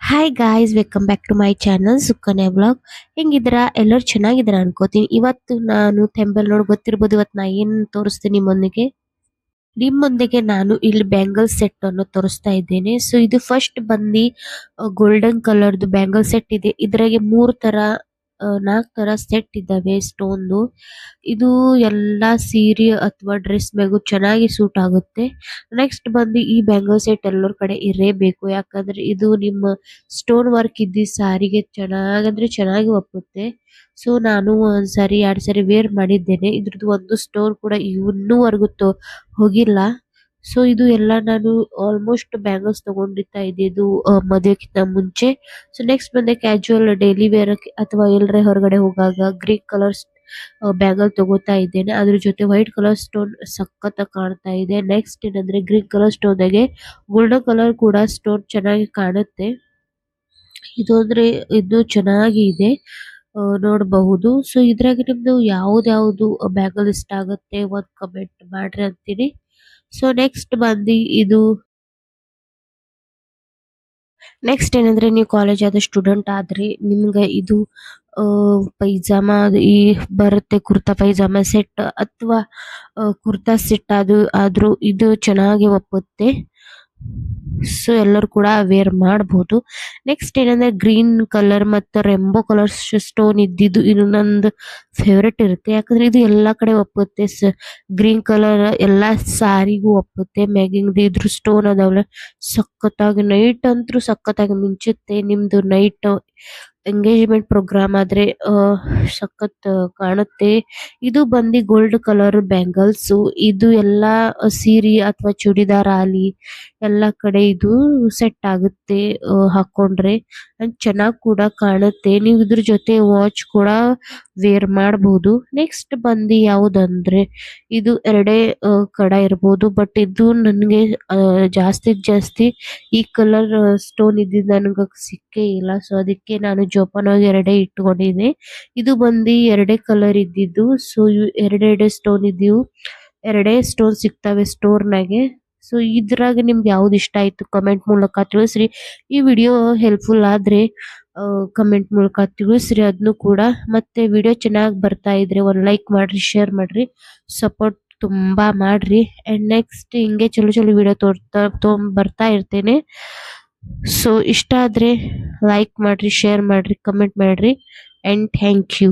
Hi guys, welcome back to my channel Sukanya blog. ಹೆಂಗಿದ್ದೀರಾ? ಎಲ್ಲರೂ ಚೆನ್ನಾಗಿದ್ದೀರಾ ಅನ್ಕೋತೀನಿ. ಇವತ್ತು ನಾನು ಟೆಂಪಲ್ ನೋಡಿ ಗೊತ್ತಿರ್ಬೋದು, ಇವತ್ತು ನಾ ಏನ್ ತೋರಿಸ್ತೀನಿ ನಿಮ್ಮೊಂದಿಗೆ ನಾನು ಇಲ್ಲಿ ಬ್ಯಾಂಗಲ್ ಸೆಟ್ ಅನ್ನು ತೋರಿಸ್ತಾ ಇದ್ದೇನೆ. ಸೊ ಇದು ಫಸ್ಟ್ ಬಂದು ಗೋಲ್ಡನ್ ಕಲರ್ದು ಬ್ಯಾಂಗಲ್ ಸೆಟ್ ಇದೆ. ಇದ್ರಾಗೆ ಮೂರ್ ತರ 4 ತರ ಸೆಟ್ ಇದ್ದಾವೆ ಸ್ಟೋನ್ದು. ಇದು ಎಲ್ಲಾ ಸೀರೆ ಅಥವಾ ಡ್ರೆಸ್ ಮ್ಯಾಗು ಚೆನ್ನಾಗಿ ಸೂಟ್ ಆಗುತ್ತೆ. ನೆಕ್ಸ್ಟ್ ಬಂದು ಈ ಬ್ಯಾಂಗಲ್ ಸೆಟ್ ಎಲ್ಲರ ಕಡೆ ಇರಲೇಬೇಕು, ಯಾಕಂದ್ರೆ ಇದು ನಿಮ್ಮ ಸ್ಟೋನ್ ವರ್ಕ್ ಇದ್ದಿ ಸಾರಿಗೆ ಚೆನ್ನಾಗಂದ್ರೆ ಚೆನ್ನಾಗಿ ಒಪ್ಪುತ್ತೆ. ಸೊ ನಾನು ಒಂದ್ಸರಿ 2 ಸರಿ ವೇರ್ ಮಾಡಿದ್ದೇನೆ. ಇದ್ರದ್ದು ಒಂದು ಸ್ಟೋನ್ ಕೂಡ ಇನ್ನೂವರೆಗೂ ಹೋಗಿಲ್ಲ. ಸೊ ಇದು ಎಲ್ಲ ನಾನು ಆಲ್ಮೋಸ್ಟ್ ಬ್ಯಾಂಗಲ್ಸ್ ತಗೊಂಡಿರ್ತಾ ಇದ್ದಿದ್ದು ಮದುವೆಕ್ಕಿಂತ ಮುಂಚೆ. ಸೊ ನೆಕ್ಸ್ಟ್ ಬಂದೆ ಕ್ಯಾಜುವಲ್ ಡೈಲಿ ವೇರ್ ಅಥವಾ ಎಲ್ಲರ ಹೊರಗಡೆ ಹೋಗಾಗ ಗ್ರೀನ್ ಕಲರ್ ಬ್ಯಾಂಗಲ್ ತಗೋತಾ ಇದ್ದೇನೆ. ಅದ್ರ ಜೊತೆ ವೈಟ್ ಕಲರ್ ಸ್ಟೋನ್ ಸಖತ್ ಕಾಣ್ತಾ ಇದೆ. ನೆಕ್ಸ್ಟ್ ಏನಂದ್ರೆ ಗ್ರೀನ್ ಕಲರ್ ಸ್ಟೋನ್ ದಾಗೆ ಗೋಲ್ಡನ್ ಕಲರ್ ಕೂಡ ಸ್ಟೋನ್ ಚೆನ್ನಾಗಿ ಕಾಣುತ್ತೆ. ಇದು ಅಂದ್ರೆ ಇದು ಚೆನ್ನಾಗಿ ಇದೆ, ನೋಡಬಹುದು. ಸೊ ಇದ್ರಾಗ ನಿಮ್ದು ಯಾವ್ದು ಬ್ಯಾಂಗಲ್ ಇಷ್ಟ ಆಗುತ್ತೆ ಒಂದ್ ಕಮೆಂಟ್ ಮಾಡ್ರಿ ಅಂತೀನಿ. ಸೊ ನೆಕ್ಸ್ಟ್ ಏನಂದ್ರೆ ನೀವು ಕಾಲೇಜ್ ಆದ ಸ್ಟೂಡೆಂಟ್ ಆದ್ರಿ ನಿಮ್ಗೆ ಇದು ಪೈಜಾಮಾ ಈ ಬರುತ್ತೆ, ಕುರ್ತಾ ಪೈಜಾಮಾ ಸೆಟ್ ಅಥವಾ ಕುರ್ತಾ ಸೆಟ್ ಆದ್ರೂ ಇದು ಚೆನ್ನಾಗಿ ಒಪ್ಪುತ್ತೆ. ಸೊ ಎಲ್ಲರೂ ಕೂಡ ವೇರ್ ಮಾಡಬಹುದು. ನೆಕ್ಸ್ಟ್ ಏನಂದ್ರೆ ಗ್ರೀನ್ ಕಲರ್ ಮತ್ತು ರೆಂಬೋ ಕಲರ್ ಸ್ಟೋನ್ ಇದ್ದಿದ್ದು ಇದು ನಂದು ಫೇವ್ರೆಟ್ ಇರುತ್ತೆ, ಯಾಕಂದ್ರೆ ಇದು ಎಲ್ಲಾ ಕಡೆ ಒಪ್ಪುತ್ತೆ. ಗ್ರೀನ್ ಕಲರ್ ಎಲ್ಲಾ ಸಾರಿಗೂ ಒಪ್ಪುತ್ತೆ. ಮ್ಯಾಗಿಂಗ್ ಇದ್ರ ಸ್ಟೋನ್ ಅದಾವಲ್ಲ, ಸಖತ್ತಾಗಿ ನೈಟ್ ಅಂತೂ ಸಖತ್ತಾಗಿ ಮಿಂಚುತ್ತೆ. ನಿಮ್ದು ನೈಟ್ ಎಂಗೇಜ್ಮೆಂಟ್ ಪ್ರೋಗ್ರಾಮ್ ಆದ್ರೆ ಸಖತ್ ಕಾಣುತ್ತೆ. ಇದು ಬಂದು ಗೋಲ್ಡ್ ಕಲರ್ ಬ್ಯಾಂಗಲ್ಸ್. ಇದು ಎಲ್ಲಾ ಸೀರೆ ಅಥವಾ ಚೂಡಿದಾರ್ ಆಲಿ ಎಲ್ಲಾ ಕಡೆ ಇದು ಸೆಟ್ ಆಗುತ್ತೆ ಹಾಕೊಂಡ್ರೆ. ಅಂಡ್ ಚೆನ್ನಾಗ್ ಕೂಡ ಕಾಣುತ್ತೆ. ನೀವು ಇದ್ರ ಜೊತೆ ವಾಚ್ ಕೂಡ ವೇರ್ ಮಾಡಬಹುದು. ನೆಕ್ಸ್ಟ್ ಬಂದು ಯಾವ್ದಂದ್ರೆ ಇದು ಎರಡೇ ಕಡ ಇರ್ಬೋದು, ಬಟ್ ಇದು ನನ್ಗೆ ಜಾಸ್ತಿ ಈ ಕಲರ್ ಸ್ಟೋನ್ ಇದ್ದಿದ್ದು ನನಗೆ ಸಿಕ್ಕೇ ಇಲ್ಲ. ಸೊ ಅದಕ್ಕೆ ನಾನು ಜೋಪಾನವಾಗಿ ಎರಡೇ ಇಟ್ಕೊಂಡಿದ್ದೆ. ಇದು ಬಂದು ಎರಡೇ ಕಲರ್ ಇದ್ದಿದ್ದು. ಸೊ ಎರಡೆರಡೆ ಸ್ಟೋನ್ ಇದ್ದೀವು, ಎರಡೇ ಸ್ಟೋನ್ ಸಿಗ್ತವೆ ಸ್ಟೋರ್ನಾಗೆ. ಸೊ ಇದ್ರಾಗ ನಿಮ್ಗೆ ಯಾವ್ದು ಇಷ್ಟ ಆಯ್ತು ಕಮೆಂಟ್ ಮೂಲಕ ತಿಳಿಸ್ರಿ. ಈ ವಿಡಿಯೋ ಹೆಲ್ಪ್ಫುಲ್ ಆದ್ರೆ ಕಮೆಂಟ್ ಮೂಲಕ ತಿಳಿಸ್ರಿ ಅದನ್ನು ಕೂಡ. ಮತ್ತೆ ವಿಡಿಯೋ ಚೆನ್ನಾಗಿ ಬರ್ತಾ ಇದ್ರೆ ಒಂದ್ ಲೈಕ್ ಮಾಡ್ರಿ, ಶೇರ್ ಮಾಡ್ರಿ, ಸಪೋರ್ಟ್ ತುಂಬಾ ಮಾಡ್ರಿ. ಅಂಡ್ ನೆಕ್ಸ್ಟ್ ಹಿಂಗೆ ಚಲೋ ವಿಡಿಯೋ ಬರ್ತಾ ಇರ್ತೇನೆ. ಸೊ ಇಷ್ಟ ಆದ್ರೆ ಲೈಕ್ ಮಾಡ್ರಿ, ಶೇರ್ ಮಾಡ್ರಿ, ಕಮೆಂಟ್ ಮಾಡ್ರಿ. And thank you.